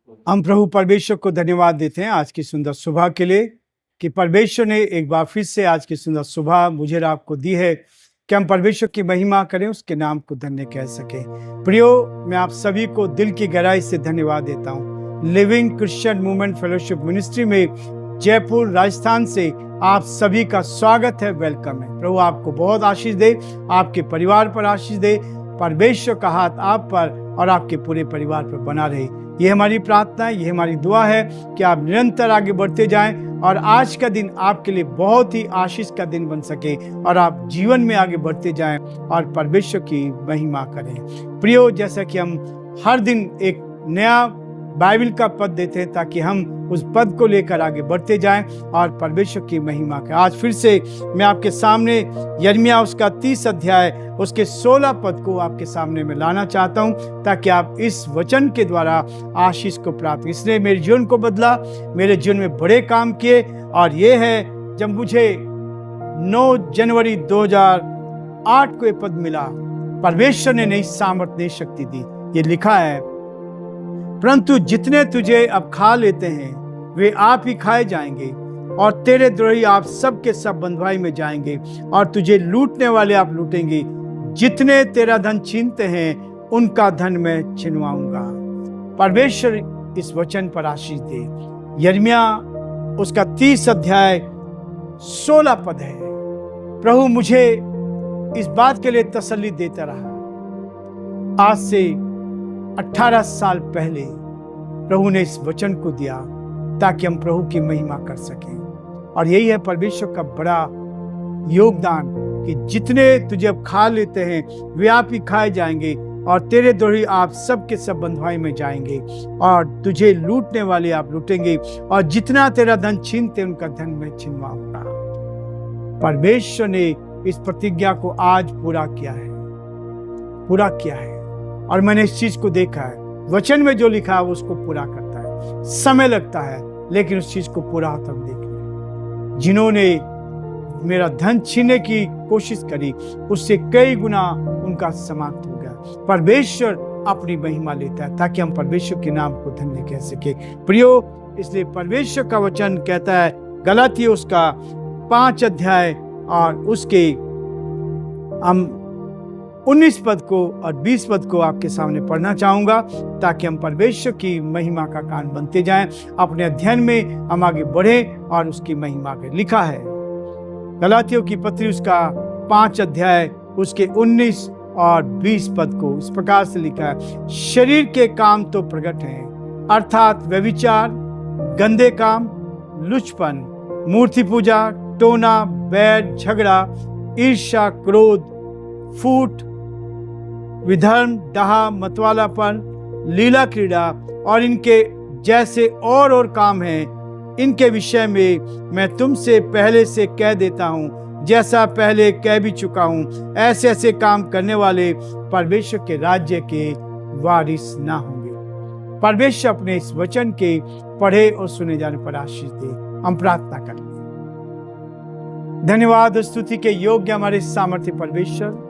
हम प्रभु परमेश्वर को धन्यवाद देते हैं आज की सुंदर सुबह के लिए कि परमेश्वर ने एक बार फिर से आज की सुंदर सुबह मुझे और आपको दी है कि हम परमेश्वर की महिमा करें, उसके नाम को धन्य कह सके। प्रियो, मैं आप सभी को दिल की गहराई से धन्यवाद देता हूँ। Living Christian movement fellowship ministry में जयपुर राजस्थान से आप सभी का स्वागत है, वेलकम है। प्रभु आपको बहुत आशीष दे, आपके परिवार पर आशीष दे। परमेश्वर का हाथ आप पर और आपके पूरे परिवार पर बना रहे, ये हमारी प्रार्थना है, ये हमारी दुआ है कि आप निरंतर आगे बढ़ते जाएं और आज का दिन आपके लिए बहुत ही आशीष का दिन बन सके और आप जीवन में आगे बढ़ते जाएं और परमेश्वर की महिमा करें। प्रियो, जैसा कि हम हर दिन एक नया बाइबल का पद देते हैं ताकि हम उस पद को लेकर आगे बढ़ते जाएं और परमेश्वर की महिमा करें। आज फिर से मैं आपके सामने यिर्मयाह उसका 30 अध्याय उसके 16 पद को आपके सामने में लाना चाहता हूं ताकि आप इस वचन के द्वारा आशीष को प्राप्त। इसने मेरे जीवन को बदला, मेरे जीवन में बड़े काम किए और ये है जब मुझे 9 जनवरी 2008 को ये पद मिला, परमेश्वर ने नई सामर्थ, नई शक्ति दी। ये लिखा है, परंतु जितने तुझे अब खा लेते हैं वे आप ही खाए जाएंगे और तेरे द्रोही आप सब के सब बंधुआई में जाएंगे और तुझे लूटने वाले आप लूटेंगे। जितने तेरा धन छीनते हैं उनका धन मैं छिनवाऊंगा। परमेश्वर इस वचन पर आशीष दे। यिर्मयाह उसका 30 अध्याय 16 पद है। प्रभु मुझे इस बात के लिए तसल्ली देता रहा। आज से 18 साल पहले प्रभु ने इस वचन को दिया ताकि हम प्रभु की महिमा कर सकें। और यही है परमेश्वर का बड़ा योगदान कि जितने तुझे अब खा लेते हैं वे आप ही खाए जाएंगे और तेरे द्रोही आप सब के सब बंधुआई में जाएंगे और तुझे लूटने वाले आप लूटेंगे और जितना तेरा धन छीनते उनका धन मैं छिनवाऊंगा। परमेश्वर ने इस प्रतिज्ञा को आज पूरा किया है और मैंने इस चीज को देखा है। वचन में जो लिखा है उसको पूरा करता है। समय लगता है लेकिन उस चीज को पूरा होता हम देखेंगे। जिन्होंने मेरा धन छीनने की कोशिश करी उससे कई गुना उनका समाप्त हो गया। परमेश्वर अपनी महिमा लेता है ताकि हम परमेश्वर के नाम को धन्य कह सके। प्रियो, इसलिए परमेश्वर का वचन कहता है, गलातियों उसका 5 अध्याय और उसके हम 19 पद को और 20 पद को आपके सामने पढ़ना चाहूंगा ताकि हम परमेश्वर की महिमा का कान बनते जाएं। अपने अध्ययन में हम आगे बढ़े और उसकी महिमा करें। लिखा है गलातियों की पत्री उसका 5 अध्याय उसके 19 और 20 पद को इस प्रकार से लिखा है, शरीर के काम तो प्रकट हैं, अर्थात व्यभिचार, गंदे काम, लुचपन, मूर्ति पूजा, टोना, बैर, झगड़ा, ईर्ष्या, क्रोध, फूट, विधर्म, डाहा, मतवालापन, लीला क्रीड़ा और इनके जैसे और काम हैं। इनके विषय में मैं तुमसे पहले से कह देता हूं, जैसा पहले कह भी चुका हूं, ऐसे ऐसे काम करने वाले परमेश्वर के राज्य के वारिस ना होंगे। परमेश्वर अपने इस वचन के पढ़े और सुने जाने पर आशीष दे। हम प्रार्थना करें। धन्यवाद और स्तुति के योग्य हमारे सामर्थ्य परमेश्वर,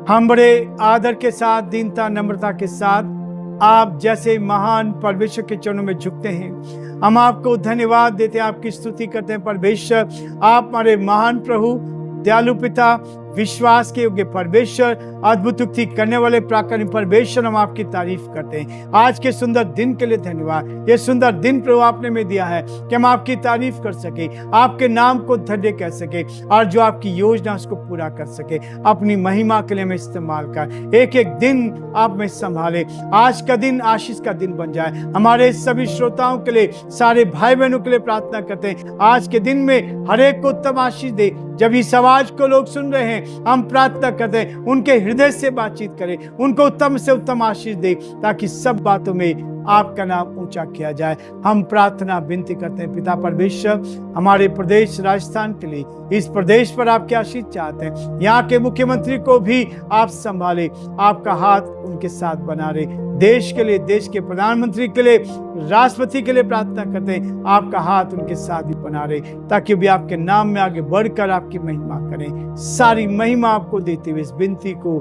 हम बड़े आदर के साथ, दीनता, नम्रता के साथ आप जैसे महान परमेश्वर के चरणों में झुकते हैं। हम आपको धन्यवाद देते हैं, आपकी स्तुति करते हैं। परमेश्वर, आप हमारे महान प्रभु, दयालु पिता, विश्वास के योग्य परमेश्वर, अद्भुत युक्ति करने वाले पराक्रमी परमेश्वर, हम आपकी तारीफ करते हैं। आज के सुंदर दिन के लिए धन्यवाद। ये सुंदर दिन प्रभु आपने में दिया है कि हम आपकी तारीफ कर सके, आपके नाम को धन्य कह सके और जो आपकी योजना उसको पूरा कर सके। अपनी महिमा के लिए हमें इस्तेमाल कर, एक एक दिन आप में संभाले। आज का दिन आशीष का दिन बन जाए। हमारे सभी श्रोताओं के लिए, सारे भाई बहनों के लिए प्रार्थना करते हैं, आज के दिन में हर एक को उत्तम आशीष दे। जब इस आवाज को लोग सुन रहे हैं, हम प्रार्थना करते हैं उनके हृदय से बातचीत करें, उनको उत्तम से उत्तम आशीष दे ताकि सब बातों में आपका नाम ऊंचा किया जाए। हम प्रार्थना विनती करते हैं पिता परमेश्वर, हमारे प्रदेश राजस्थान के लिए, इस प्रदेश पर आपके आशीष चाहते हैं। यहाँ के मुख्यमंत्री को भी आप संभाले, आपका हाथ उनके साथ बना रहे। देश के लिए, देश के प्रधानमंत्री के लिए, राष्ट्रपति के लिए प्रार्थना करते हैं, आपका हाथ उनके साथ भी बना रहे ताकि भी आपके नाम में आगे बढ़कर आपकी महिमा करें। सारी महिमा आपको देते हुए इस विनती को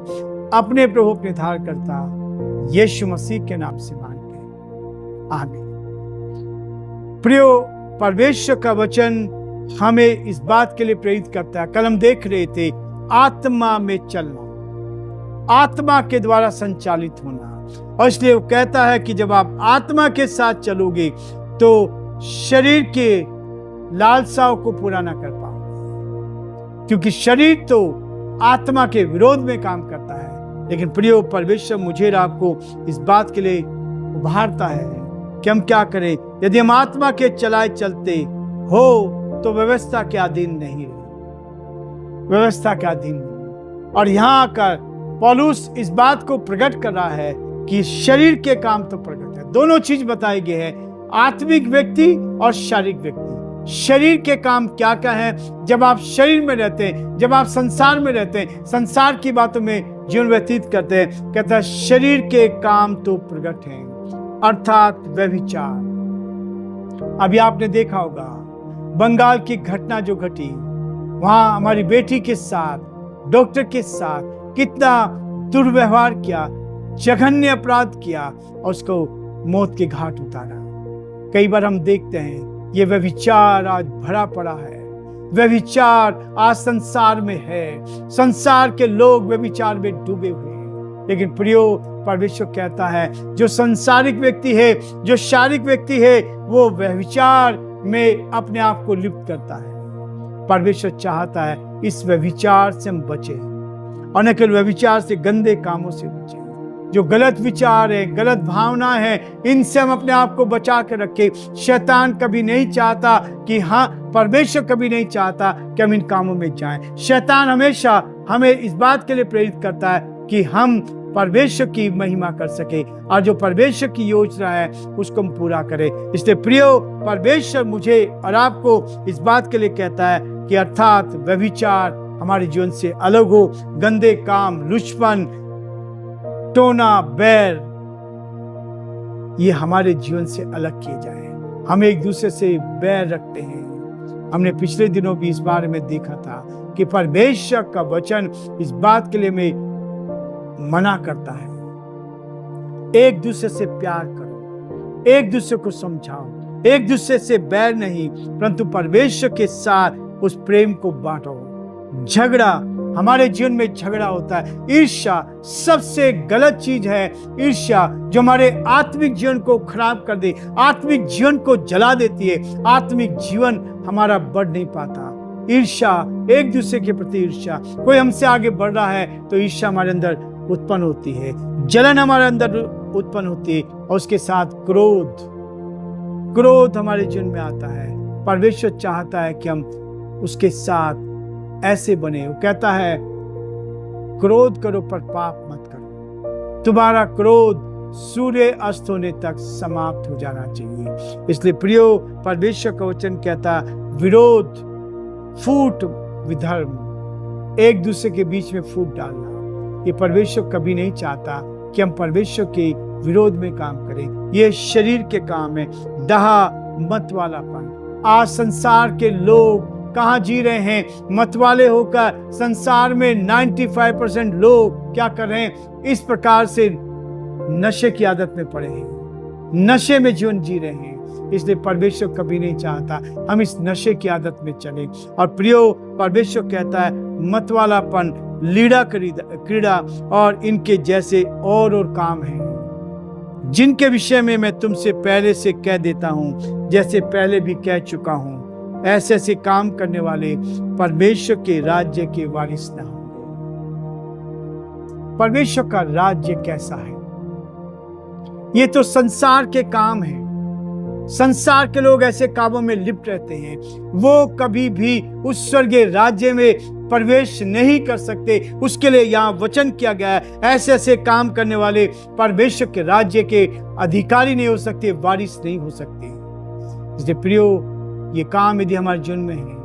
अपने प्रभु, अपने धारकर्ता यीशु मसीह के नाम से मांगते हैं, आमीन। प्रियो, परमेश्वर का वचन हमें इस बात के लिए प्रेरित करता है। कल हम देख रहे थे आत्मा में चलना, आत्मा के द्वारा संचालित होना, और इसलिए वो कहता है कि जब आप आत्मा के साथ चलोगे तो शरीर के लालसाओं को पूरा ना कर पाओगे, क्योंकि शरीर तो आत्मा के विरोध में काम करता है। लेकिन प्रियो, परमेश्वर मुझे और आपको इस बात के लिए उभारता है कि हम क्या करें। यदि हम आत्मा के चलाए चलते हो तो व्यवस्था के अधीन नहीं रहे, व्यवस्था के अधीन नहीं। और यहां आकर पौलुस इस बात को प्रकट कर रहा है कि शरीर के काम तो प्रकट है। दोनों चीज बताए गए हैं, आत्मिक व्यक्ति और शारीरिक व्यक्ति। शरीर के काम क्या क्या है? जब आप शरीर में रहते हैं, जब आप संसार में रहते हैं, संसार की बातों में जीवन व्यतीत करते हैं, कहता है शरीर के काम तो प्रकट हैं, अर्थात व्यभिचार। अभी आपने देखा होगा बंगाल की घटना जो घटी, वहां हमारी बेटी के साथ, डॉक्टर के साथ कितना दुर्व्यवहार किया, जघन्य अपराध किया और उसको मौत के घाट उतारा। कई बार हम देखते हैं ये व्यभिचार आज भरा पड़ा है, व्यभिचार आज संसार में है, संसार के लोग व्यभिचार में डूबे हुए हैं। लेकिन प्रियो, परमेश्वर कहता है जो संसारिक व्यक्ति है, जो शारीरिक व्यक्ति है, वो व्यभिचार में अपने आप को लिप्त करता है। परमेश्वर चाहता है इस व्यभिचार से हम बचें, और न केवल व्यभिचार से, गंदे कामों से बचें। जो गलत विचार है, गलत भावना है, इनसे हम अपने आप को बचा के रखें। शैतान कभी नहीं चाहता कि परमेश्वर कभी नहीं चाहता कि हम इन कामों में जाएं। शैतान हमेशा हमें इस बात के लिए प्रेरित करता है कि हम परमेश्वर की महिमा कर सके, और जो परमेश्वर की योजना है उसको हम पूरा करें। इसलिए प्रियो, परमेश्वर मुझे और आपको इस बात के लिए कहता है कि अर्थात व्यभिचार हमारे जीवन से अलग हो। गंदे काम, लुचपन, टोना, बैर, ये हमारे जीवन से अलग किए जाए। हम एक दूसरे से बैर रखते हैं। हमने पिछले दिनों भी इस बारे में देखा था कि परमेश्वर का वचन इस बात के लिए में मना करता है, एक दूसरे से प्यार करो, एक दूसरे को समझाओ, एक दूसरे से बैर नहीं, परंतु परमेश्वर के साथ उस प्रेम को बांटो। झगड़ा, हमारे जीवन में झगड़ा होता है, ईर्ष्या सबसे गलत चीज है। ईर्ष्या जो हमारे आत्मिक जीवन को खराब कर दे, आत्मिक जीवन को जला देती है, आत्मिक जीवन हमारा बढ़ नहीं पाता। ईर्ष्या, एक दूसरे के प्रति ईर्ष्या, कोई हमसे आगे बढ़ रहा है तो ईर्ष्या हमारे अंदर उत्पन्न होती है, जलन हमारे अंदर उत्पन्न होती है, और उसके साथ क्रोध हमारे जीवन में आता है। परमेश्वर चाहता है कि हम उसके साथ ऐसे बने। वो कहता है क्रोध करो पर पाप मत करो, तुम्हारा क्रोध सूर्य अस्त होने तक समाप्त हो जाना चाहिए। इसलिए प्रियो, परमेश्वर का वचन कहता है विरोध, फूट विधर्म, एक दूसरे के बीच में फूट डालना, ये परमेश्वर कभी नहीं चाहता कि हम परमेश्वर के विरोध में काम करें। ये शरीर के काम है। डहा, मत वालापन। आज संसार के लोग कहाँ जी रहे हैं? मतवाले होकर। संसार में 95% लोग क्या कर रहे हैं? इस प्रकार से नशे की आदत में पड़े हैं, नशे में जीवन जी रहे हैं। इसलिए परमेश्वर कभी नहीं चाहता हम इस नशे की आदत में चलें। और प्रियो, परमेश्वर कहता है मतवालापन, लीड़ा क्रीड़ा और इनके जैसे और काम हैं, जिनके विषय में मैं तुमसे पहले से कह देता हूं, जैसे पहले भी कह चुका हूं। ऐसे ऐसे काम करने वाले परमेश्वर के राज्य के वारिस न होंगे। परमेश्वर का राज्य कैसा है? ये तो संसार के काम है। संसार के लोग ऐसे कामों में लिप्त रहते हैं, वो कभी भी उस स्वर्गीय राज्य में प्रवेश नहीं कर सकते। उसके लिए यहाँ वचन किया गया है, ऐसे ऐसे काम करने वाले परमेश्वर के राज्य के अधिकारी नहीं हो सकते, वारिस नहीं हो सकते। इसलिए प्रियो, ये काम यदि हमारे जीवन में है,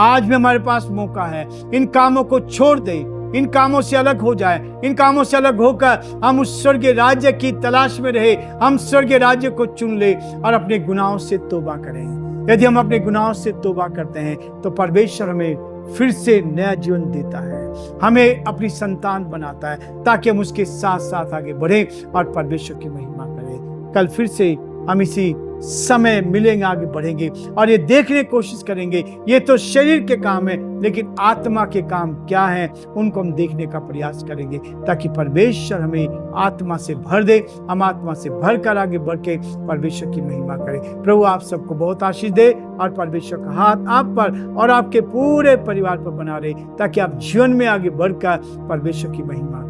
आज भी हमारे पास मौका है, इन कामों को छोड़ दे, इन कामों से अलग हो जाए। इन कामों से अलग होकर हम उस स्वर्गीय राज्य की तलाश में रहे, हम स्वर्गीय राज्य को चुन ले और अपने गुनाहों से तौबा करें। यदि हम अपने गुनाहों से तौबा करते हैं तो परमेश्वर हमें फिर से नया जीवन देता है, हमें अपनी संतान बनाता है, ताकि हम उसके साथ साथ आगे बढ़े और परमेश्वर की महिमा करें। कल फिर से हम इसी समय मिलेंगे, आगे बढ़ेंगे और ये देखने की कोशिश करेंगे ये तो शरीर के काम है, लेकिन आत्मा के काम क्या है उनको हम देखने का प्रयास करेंगे, ताकि परमेश्वर हमें आत्मा से भर दे, हम आत्मा से भर कर आगे बढ़ के परमेश्वर की महिमा करें। प्रभु आप सबको बहुत आशीष दे और परमेश्वर का हाथ आप पर और आपके पूरे परिवार पर बना रहे, ताकि आप जीवन में आगे बढ़कर परमेश्वर की महिमा